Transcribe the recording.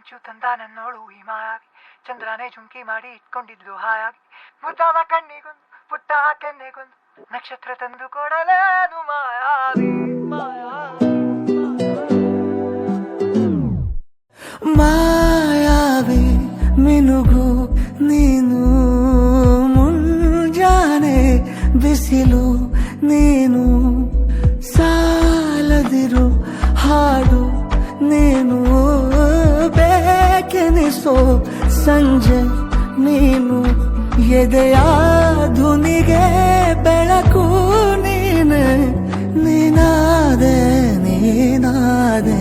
ಮಿಂಚು ತಂದ ನನ್ನೋಳು ಈ ಮಾಯಾವಿ, ಚಂದ್ರನೇ ಜುಂಕಿ ಮಾಡಿ ಇಟ್ಕೊಂಡಿದ್ಲು ಹಾಯಾಗಿ, ಮುದ್ದಾದ ಕಣ್ಣಿಗೊಂದು ಪುಟ್ಟ ಕೆನ್ನೆಗೊಂದು ನಕ್ಷತ್ರ ತಂದು ಕೊಡಲೇನು ಮಾಯಾವಿ ಮಾಯಾವಿ ಮಾಯಾವಿ ಮಿನುಗು ನೀನು, ಮುಂಜಾನೆ ಬಿಸಿಲು ನೀನು, ಸಾಲದಿರು ಹಾಡು ನೀನು, ಬೇಕೆನಿಸೋ ಸಂಜೆ ನೀನು, ಎದೆಯ ಧುನಿಗೆ ಬೆಳಕು ನೀನೆ, ನೀನಾದೆ ನೀನಾದೆ